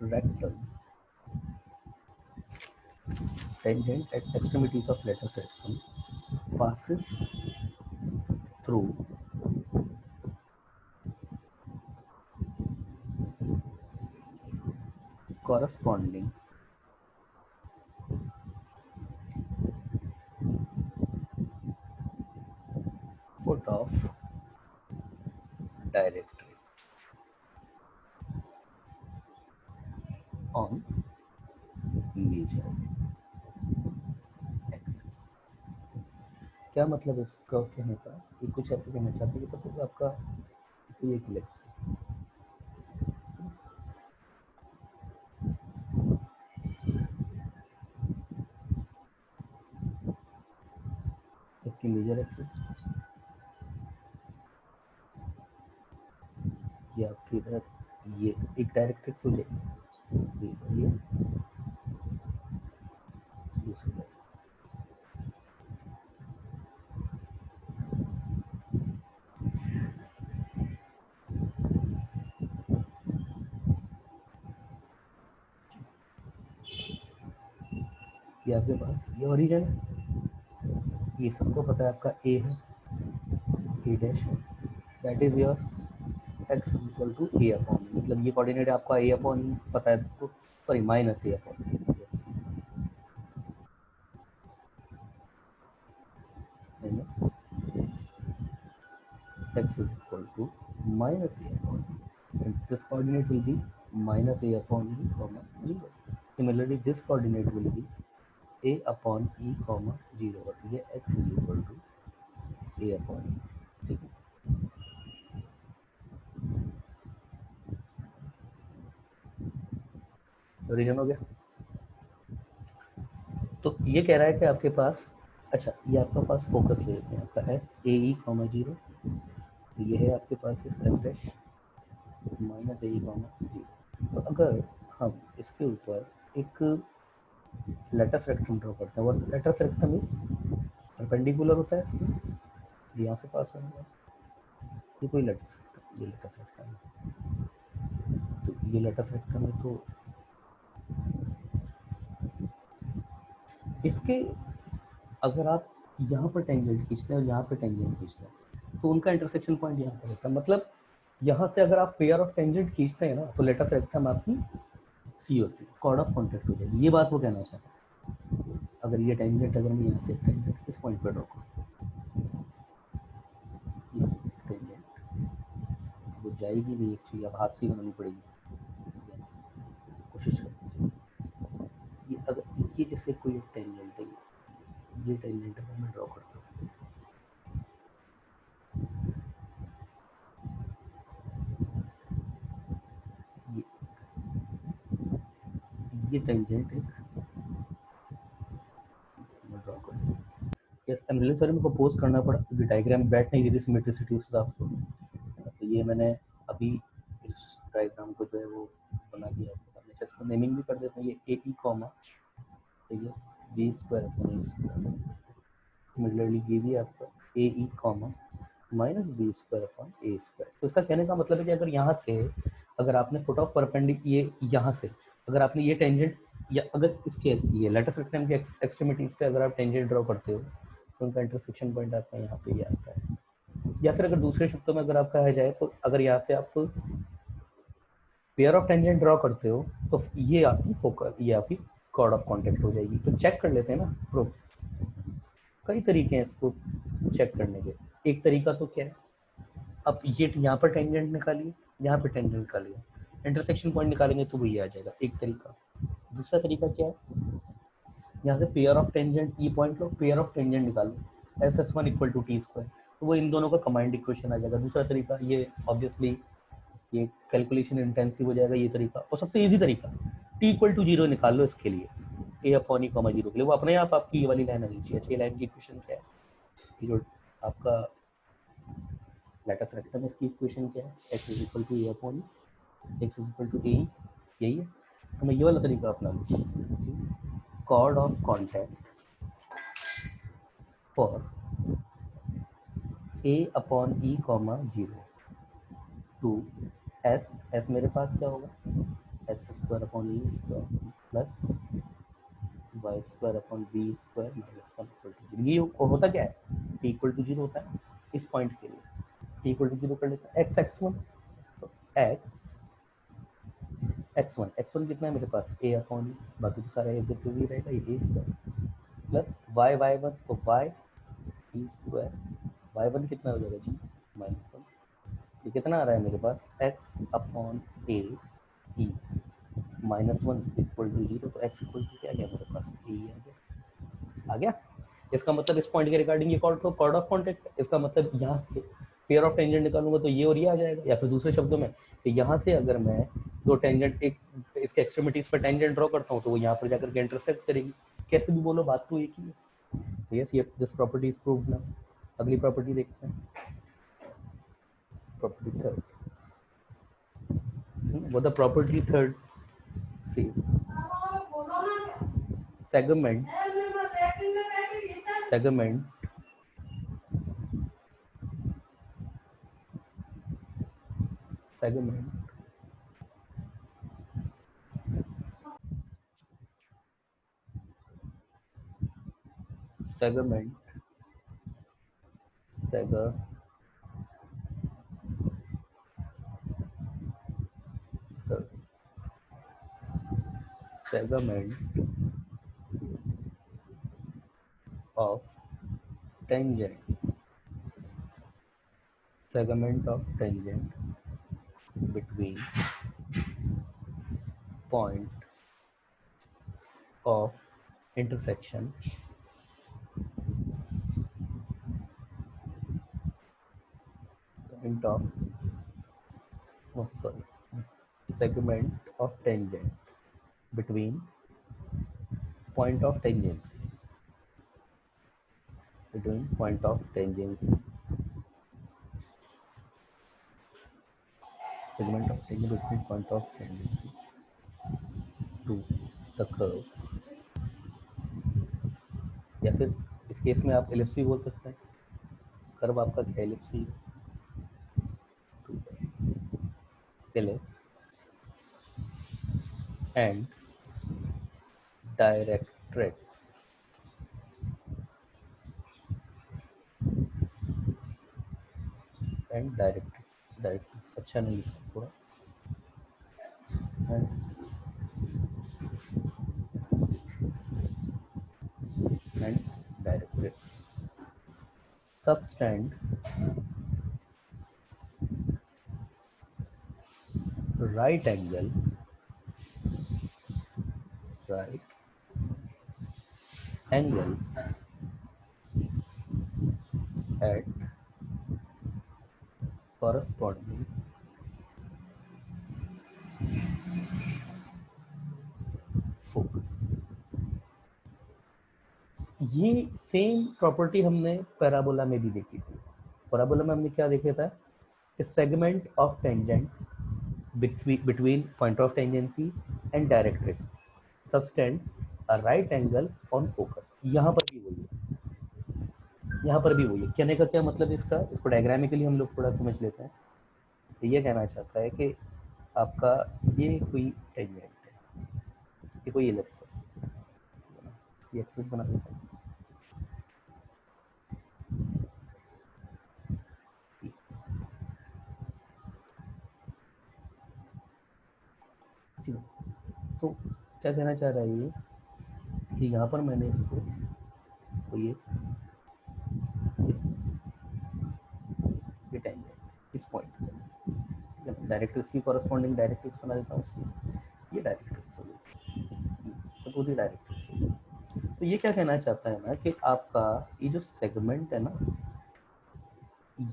rectum, tangent at extremities of lattice rectum passes through corresponding foot of directory on major axis। क्या मतलब इसका कहने का, ये कुछ ऐसे कहना चाहते हैं कि सपोज आपका ये एक इलिप्स है, जबकि मेजर एक्सिस ये आपके इधर ये एक डायरेक्ट्रिक्स हो जाएगी, ये दूसरी डायरेक्ट्रिक्स। ये आपके पास ये ओरिजिन है, ये सबको पता है आपका ए है, a dash that is your x is equal to a upon, मतलब ये कोऑर्डिनेट आपका ए अपॉन पता है सबको, sorry minus a upon, yes minus x is equal to minus a upon, and this coordinate will be minus a upon e comma 0. Similarly this coordinate will be a upon e comma 0 और ये x is equal to a upon e, ठीक है। Reason हो गया। तो ये कह रहा है कि आपके पास, अच्छा ये आपका पास फोकस ले लेते हैं, आपका एस ए ई कॉमा 0, तो ये है आपके पास इस एस डैश माइनस ए ई कॉमा 0। तो अगर हम इसके ऊपर एक लेटस रेक्टम ड्रॉ करते हैं, और लेटस रेक्टम इज परपेंडिकुलर होता है इसके, यहाँ से पास होगा, ये कोई लेटस रेक्टम, ये लेटस रेक्टम है, तो ये लेटस रेक्टम है, तो इसके अगर आप यहाँ पर टेंजेंट खींचते हैं और यहाँ पर टेंजेंट खींचते हैं तो उनका इंटरसेक्शन पॉइंट यहाँ पर होता है, मतलब यहाँ से अगर आप पेयर ऑफ टेंजेंट खींचते हैं ना तो लेटस रेक्टम आपकी COC कॉर्ड ऑफ कॉन्टैक्ट हो जाएगी, ये बात वो कहना चाहता है। अगर ये टेंजेंट, अगर मैं यहाँ से टेंजेंट इस पॉइंट पर ड्रॉ करूँ, ये टेंजेंट वो जाएगी नहीं एक्चुअली, अब हाथ से ही बनानी पड़ेगी, कोशिश करनी चाहिए। ये अगर ये जैसे कोई एक टेंजेंट है, ये टेंजेंट अगर मैं ड्रॉ करता हूँ, ये टेंजेंट एक मैं ड्रॉ कर दूँ। Yes, I am really sorry, मुझको पोस्ट करना पड़ा क्योंकि डायग्राम बैठ नहीं रही थी सिमेट्रिसिटी उस हिसाब से, तो ये मैंने अभी इस डायग्राम को जो है वो बना दिया है। इसको नेमिंग भी कर देते हैं, ये a e comma yes b square upon A square, similarly ये भी आपका a e comma minus B square upon A square. तो इसका कहने का मतलब है कि अगर यहाँ से, अगर आपने फुट ऑफ परपेंडिक ये यहाँ से अगर आपने ये टेंजेंट, या अगर इसके ये लेटस रेक्टेम के एक्सट्रीमिटीज पे अगर आप टेंजेंट ड्रॉ करते हो तो उनका इंटरसेक्शन पॉइंट आपका यहाँ पे ही आता है। या फिर अगर दूसरे शब्दों में अगर आप कहा जाए तो अगर यहाँ से आप पेयर ऑफ टेंजेंट ड्रॉ करते हो तो ये आपकी फोकल, ये आपकी कॉर्ड ऑफ कॉन्टैक्ट हो जाएगी। तो चेक कर लेते हैं ना प्रूफ, कई तरीके हैं इसको चेक करने के। एक तरीका तो क्या है, आप ये यहाँ पर टेंजेंट निकालिए, यहाँ पर टेंजेंट निकालिए, इंटरसेक्शन पॉइंट निकालेंगे तो वही आ जाएगा, एक तरीका। दूसरा तरीका क्या है, यहाँ से पेयर ऑफ टेंजेंट, ये point low, pair of tangent निकालो, SS1 equal to T square, तो वो इन दोनों का कमांड इक्वेशन आ जाएगा। दूसरा तरीका ये ऑब्वियसली ये कैलकुलेशन इंटेंसिव हो जाएगा ये तरीका। और सबसे इजी तरीका, t इक्वल टू 0 निकाल लो इसके लिए, a अपॉन ई कॉमा 0 के लिए, वो अपने आप आपकी ये वाली लाइन आ नीचे। अच्छी लाइन की इक्वेशन क्या है, ये जो आपका लेटस रेक्टम, इसकी इक्वेशन क्या है, x is equal to a upon x is equal to a, यही है। तो मैं ये वाला तरीका अपना लूँ, chord of contact for a upon e comma 0 to s मेरे पास क्या होगा, x square upon e square plus Y square upon B square minus 1 equal to 0। ये होता क्या है, टी इक्वल टू 0 होता है इस पॉइंट के लिए, टी इक्वल टू 0 कर लेते हैं, एक्स एक्स वन, तो एक्स वन कितना है मेरे पास, ए अपॉन, बाकी तो सारा एज इट इज ही रहेगा, ये ए square plus y y one, तो y e square, y one कितना हो जाएगा जी, माइनस 1, ये कितना आ रहा है मेरे पास, x upon a e minus 1 equal to 0, तो एक्स इक्वल टू क्या आ गया मेरे पास, ए आ गया। इसका मतलब इस पॉइंट के रिगार्डिंग ये कॉर्ड ऑफ कॉन्टैक्ट, इसका मतलब यहाँ से पेयर ऑफ टेंजेंट निकालूंगा तो ये और ये आ जाएगा। या फिर दूसरे शब्दों में कि यहाँ से अगर मैं दो टेंजेंट, एक इसके एक्सट्रीमिटीज पर टेंजेंट ड्रॉ करता हूँ तो वो यहाँ पर जाकर के इंटरसेक्ट करेगी। कैसे भी बोलो बात तो एक ही है। यस, ये this property is proved now. अगली प्रॉपर्टी देखते हैं, property third. what the property third says, segment segment segment segment seg segment of tangent, segment of tangent between point of intersection point of sorry, segment of tangent between point of tangency, between point of tangency, segment of tangent between point of tangency to the curve या फिर इस case में आप ellipse भी बोल सकते हैं। Curve आपका क्या ellipse he ellipse and directrix and directrix. Directrix अच्छा नहीं लिखा थोड़ा, and directrix subtend right angle at corresponding focus। ये सेम प्रॉपर्टी हमने पैराबोला में भी देखी थी। पैराबोला में हमने क्या देखा था, segment of tangent between point of tangency and directrix subtend a right angle on focus। यहाँ पर भी वही है, यहाँ पर भी वही है। कहने का क्या मतलब इसका, इसको डायग्रामिकली हम लोग थोड़ा समझ लेते हैं। तो ये कहना चाहता है कि आपका ये कोई टेंजेंट है, ये कोई एलिप्स है, ये एक्सिस बना देता है। तो क्या कहना चाह रहा है ये कि यहाँ पर मैंने इसको तो ये टेंजेंट इस पॉइंट पे डायरेक्ट्रिक्स की कॉरेस्पॉन्डिंग डायरेक्ट्रिक्स बना देता हूँ उसको, ये डायरेक्ट्रिक्स हो गई, सपोज ये डायरेक्ट्रिक्स हो गई। तो ये क्या कहना चाहता है ना कि आपका ये जो सेगमेंट है ना,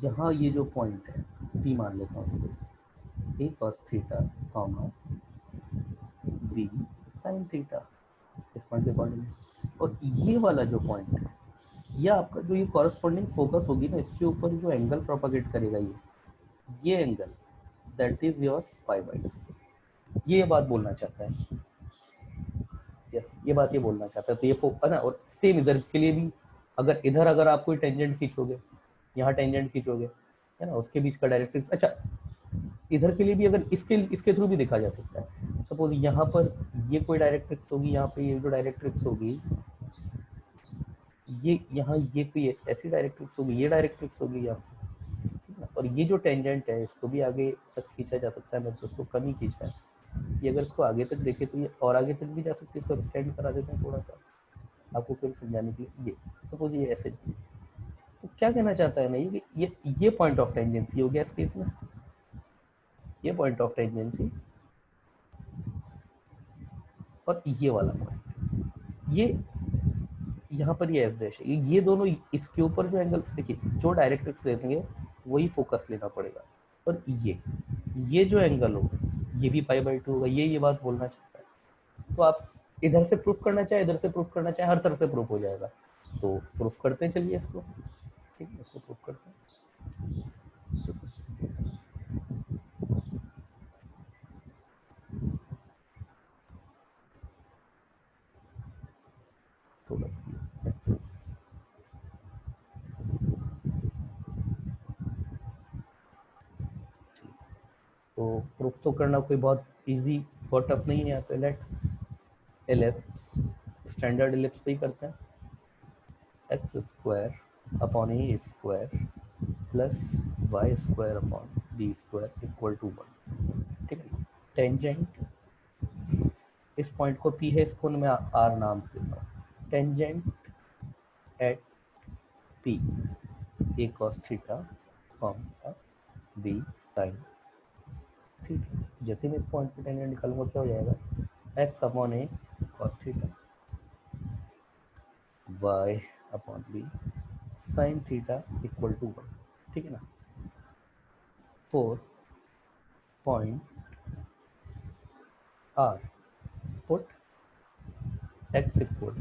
यहाँ ये जो पॉइंट है P मान लेता हूँ उसको, A cos theta comma B sin theta, इस पॉइंट के अकॉर्डिंग। और ये वाला जो पॉइंट है, ये आपका जो ये कॉरेस्पॉन्डिंग फोकस होगी ना, इसके ऊपर जो एंगल प्रोपागेट करेगा ये एंगल दैट इज योर π/2। ये बात बोलना चाहता है, यस ये बात ये बोलना चाहता है। तो ये है ना, और सेम इधर के लिए भी, अगर आप कोई टेंजेंट खींचोगे, यहाँ टेंजेंट खींचोगे है ना, उसके बीच का डायरेक्ट्रिक्स, अच्छा इधर के लिए भी अगर इसके थ्रू भी देखा जा सकता है। सपोज यहाँ पर ये कोई डायरेक्ट्रिक्स होगी, यहाँ पे ये जो डायरेक्ट्रिक्स होगी, ये यहाँ ये कोई ऐसी डायरेक्ट्रिक्स होगी, ये डायरेक्ट्रिक्स होगी यहाँ, और ये जो टेंजेंट है इसको भी आगे तक खींचा जा सकता है। मैं तो उसको कम ही खींचा है, ये अगर इसको आगे तक देखे तो ये और आगे तक भी जा सकती है। इसको एक्सटेंड करा देते हैं थोड़ा सा आपको केवल समझाने के लिए। ये सपोज ये ऐसे, तो क्या कहना चाहता है ना ये पॉइंट ऑफ टेंजेंसी हो गया इस केस में, ये पॉइंट ऑफ टेंजेंसी और ये वाला पॉइंट, ये यहाँ पर ये एफ डैश है, ये दोनों इसके ऊपर जो एंगल, देखिए जो डायरेक्ट्रिक्स लेंगे वही फोकस लेना पड़ेगा। और ये जो एंगल होगा ये भी π/2 होगा, ये बात बोलना चाहता है। तो आप इधर से प्रूफ करना चाहे, इधर से प्रूफ करना चाहे, हर तरह से प्रूफ हो जाएगा। तो प्रूफ करते चलिए इसको, ठीक है, इसको प्रूफ करते हैं। थोड़ा सा एक्सेस, तो प्रूफ तो करना कोई बहुत इजी, बहुत टफ नहीं है। यहाँ पे लेट एलिप्स, स्टैंडर्ड एलिप्स पे ही करते हैं, x square upon A square plus Y square upon B square equal to 1, ठीक है। टेंजेंट, इस पॉइंट को पी है, इसको मैं आर नाम देता हूँ। Tangent at p a cos theta comma B sine theta. जैसे मैं इस पॉइंट पे टेंजेंट निकालूंगा क्या हो जाएगा, x upon a cos theta y upon B sine theta equal to 1, ठीक है ना। 4 point are put x equal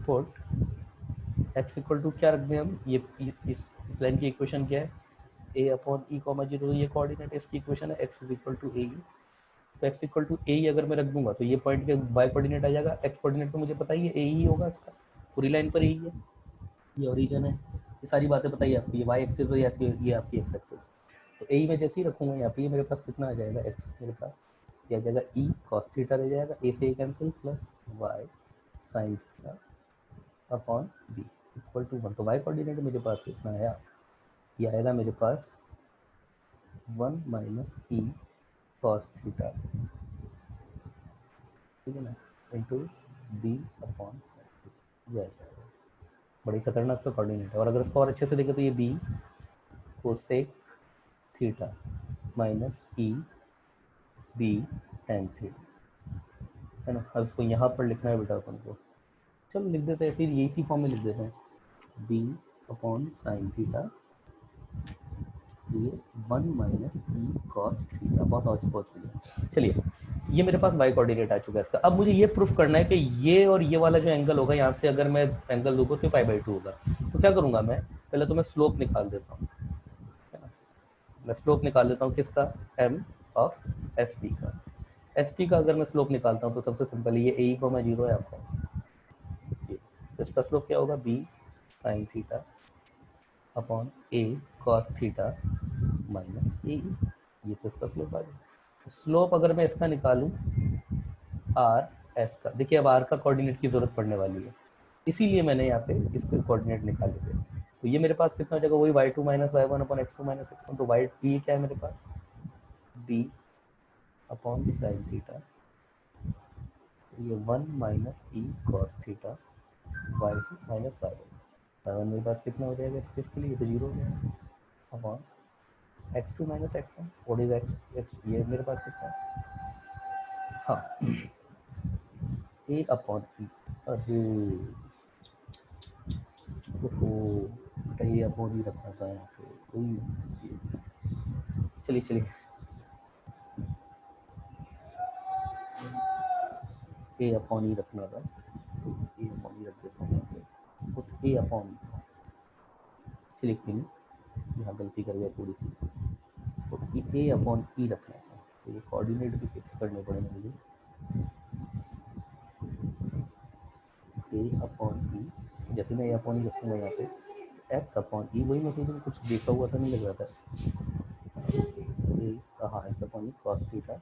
put x equal to क्या रख दें हम, ये इस लाइन की इक्वेशन क्या है, ए अपॉन ई कॉमा 0, ये कोऑर्डिनेट इसकी इक्वेशन है, एक्स इज इक्वल टू ए। तो एक्स इक्वल टू ए अगर मैं रख दूंगा तो ये पॉइंट के बाय कोऑर्डिनेट आ जाएगा, एक्स कोऑर्डिनेट तो मुझे पता ही है ए ही होगा इसका, पूरी लाइन पर यही है, ये ओरिजिन है, ये सारी बातें बताइए आपको, ये वाई एक्सिस है या ये आपकी एक्स एक्सिस। तो ए में जैसे ही रखूँगा यहाँ पे मेरे पास कितना आ जाएगा, एक्स मेरे पास क्या आ जाएगा, ई कॉस थीटा रह जाएगा, ए से a cancel plus Y sine theta upon b equal to 1। तो वाई कोऑर्डिनेट मेरे पास कितना आया, ये आएगा मेरे पास 1 माइनस ई कॉस थीटा, ठीक है ना, इंटू बी अपॉन साइन, ये आ जाएगा। बड़ी खतरनाक सा कोऑर्डिनेट है। और अगर इसको और अच्छे से देखें तो ये b cosec theta minus e b tan theta, है ना। अब इसको यहाँ पर लिखना है बेटा अपन को, चलो लिख देते हैं ऐसे ही, इसी फॉर्म में लिख देते हैं, बी अपॉन साइन थीटा, ये 1 माइनस ई कॉस थीटा, बहुत औच पहुँच गया। चलिए ये मेरे पास वाई कोऑर्डिनेट आ चुका है इसका। अब मुझे ये प्रूफ करना है कि ये और ये वाला जो एंगल होगा यहाँ से अगर मैं एंगल दूंगा तो पाई/2 होगा। तो क्या करूँगा मैं, पहले तो मैं स्लोप निकाल देता हूँ, है ना। मैं स्लोप निकाल लेता हूँ किसका, एम ऑफ एस पी का। एस पी का अगर मैं स्लोप निकालता हूँ तो सबसे सिंपल ये ए को मैं 0 है आपका, इसका स्लोप क्या होगा, B sine theta upon a cos theta minus ए, ये तो इसका स्लोप आ गया। स्लोप अगर मैं इसका निकालूं आर एस का, देखिए अब आर का कोऑर्डिनेट की जरूरत पड़ने वाली है, इसीलिए मैंने यहाँ पे इसके कोऑर्डिनेट निकाले थे। तो ये मेरे पास कितना हो जाएगा, वही y two minus y one upon x two minus x one. तो वाई बी क्या है मेरे पास, बी अपॉन साइन थीटा, ये 1 minus e cos theta y two minus y one. Y one मेरे पास कितना हो जाएगा इसके, इसके लिए ये तो 0 हो जाएगा upon x two minus x one. What is x x, ये मेरे पास कितना है, हाँ ए अपॉन ई। अरे ओहो बेटा, ये अपॉन ही रखना था यहाँ पे, कोई चलिए चलिए ए अपॉन ही रखना था, ए अपॉन ही रख देता हूँ यहाँ पे, तो ए अपॉन, चलिए कोई नहीं, यहाँ गलती कर गया थोड़ी सी, तो ए अपॉन ई रखना था। तो ये कोऑर्डिनेट भी फिक्स करने पड़ेंगे मुझे, ए अपॉन ई, जैसे मैं ए अपॉन ई रखूँगा यहाँ पे, एक्स अपॉन ई, वही मैं सोचूँ कुछ देखा हुआ सा नहीं लग रहा था, ए, हाँ x upon e cos theta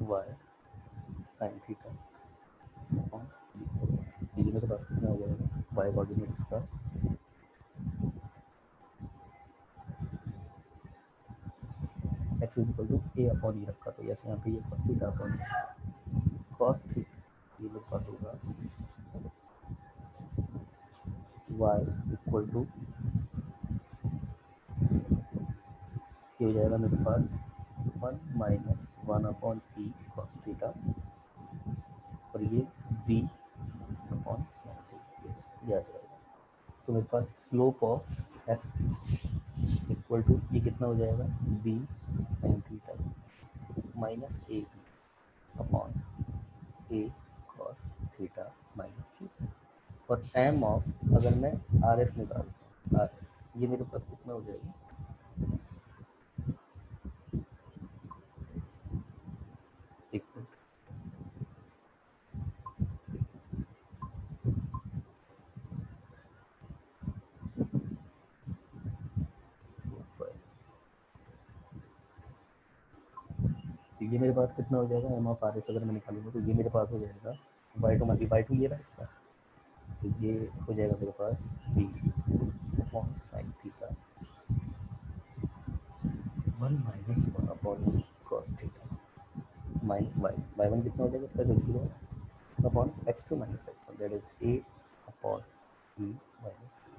y sine theta upon b. ये मेरे पास कितना हो जाएगा, वाई कोऑर्डिनेट इसका x is equal to a upon e रखा, तो ऐसे यहाँ पे ये cos theta upon cos theta, ये मेरे पास होगा वाई इक्वल टू, ये हो जाएगा मेरे पास 1 minus 1 upon e cos theta, और ये b upon sine theta, yes ये आ जाएगा। तो मेरे पास slope of S P equal to, ये कितना हो जाएगा, b sine theta minus a b upon a cos theta minus theta, और एम ऑफ, अगर मैं आर एस निकालता हूँ, आर एस ये मेरे पास कितना हो जाएगा, एक मिनट, तो ये मेरे पास कितना हो जाएगा, एम ऑफ आर एस अगर मैं निकालूंगा तो ये मेरे पास हो जाएगा वाई टू ये रहा इसका, तो ये हो जाएगा मेरे पास b upon sine theta 1 minus 1 upon cos theta minus y, y one कितना हो जाएगा इसका, जो 0 है upon x two minus x one, that is a upon e minus c,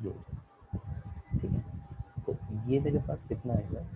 ये हो जाएगा, ठीक है। तो ये मेरे पास कितना आएगा,